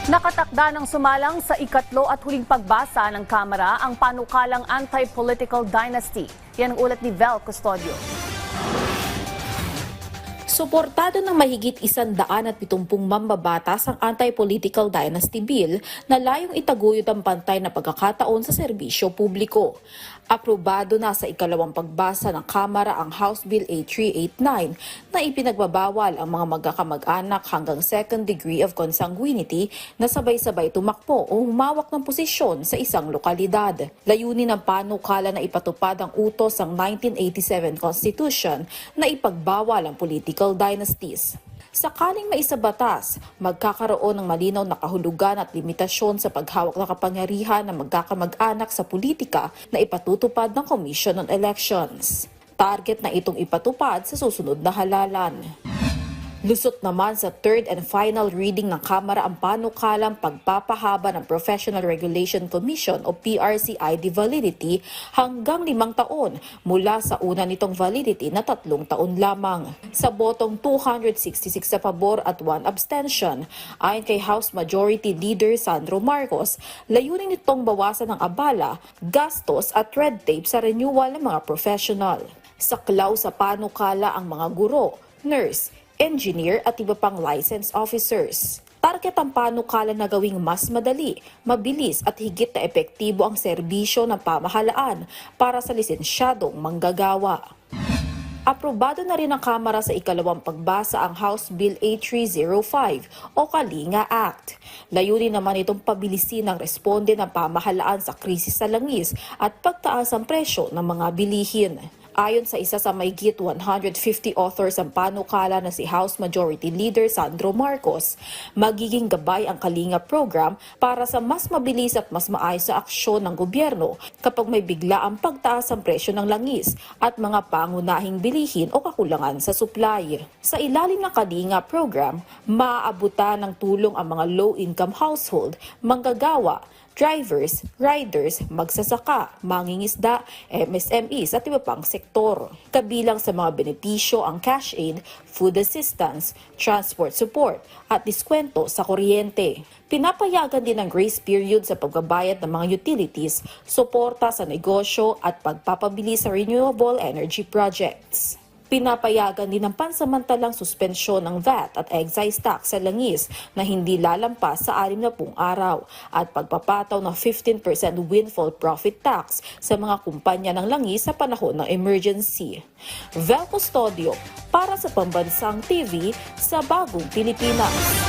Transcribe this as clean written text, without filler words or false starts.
Nakatakda ng sumalang sa ikatlo at huling pagbasa ng Kamara ang panukalang anti-political dynasty. Yan ang ulat ni Vel Custodio. Suportado ng mahigit 170 mambabatas ang Anti-Political Dynasty Bill na layong itaguyod ang pantay na pagkakataon sa serbisyo publiko. Aprobado na sa ikalawang pagbasa ng Kamara ang House Bill 8389 na ipinagbabawal ang mga magkakamag-anak hanggang second degree of consanguinity na sabay-sabay tumakbo o humawak ng posisyon sa isang lokalidad. Layunin ng panukala na ipatupad ang utos ng 1987 Constitution na ipagbawal ang political dynasties. Sakaling maisabatas, magkakaroon ng malinaw na kahulugan at limitasyon sa paghawak ng kapangyarihan ng magkakamag-anak sa politika na ipatutupad ng Commission on Elections. Target na itong ipatupad sa susunod na halalan. Lusot naman sa third and final reading ng Kamara ang panukalang pagpapahaba ng Professional Regulation Commission o PRCID validity hanggang 5 taon mula sa una nitong validity na 3 taon lamang. Sa botong 266 sa pabor at 1 abstention, ayon kay House Majority Leader Sandro Marcos, layunin nitong bawasan ng abala, gastos at red tape sa renewal ng mga professional. Saklaw sa panukala ang mga guro, nurse, engineer at iba pang licensed officers. Target ang panukala na gawing mas madali, mabilis at higit na epektibo ang serbisyo ng pamahalaan para sa lisensyadong manggagawa. Aprobado na rin ng Kamara sa ikalawang pagbasa ang House Bill 8305 o Kalinga Act. Layunin naman itong pabilisin ang responde ng pamahalaan sa krisis sa langis at pagtaas ang presyo ng mga bilihin. Ayon sa isa sa mahigit 150 authors ang panukala na si House Majority Leader Sandro Marcos, magiging gabay ang Kalinga program para sa mas mabilis at mas maayos na aksyon ng gobyerno kapag may biglaang pagtaas ang presyo ng langis at mga pangunahing bilihin o kakulangan sa supply. Sa ilalim ng Kalinga program, maaabutan ng tulong ang mga low-income household, manggagawa, drivers, riders, magsasaka, mangingisda, MSMEs at iba pang sektor. Kabilang sa mga benepisyo ang cash aid, food assistance, transport support at diskwento sa kuryente. Pinapayagan din ang grace period sa pagbabayad ng mga utilities, suporta sa negosyo at pagpapabilis sa renewable energy projects. Pinapayagan din ang pansamantalang suspensyon ng VAT at excise tax sa langis na hindi lalampas sa 60 araw at pagpapataw ng 15% windfall profit tax sa mga kumpanya ng langis sa panahon ng emergency. Vel Custodio para sa Pambansang TV sa Bagong Pilipinas.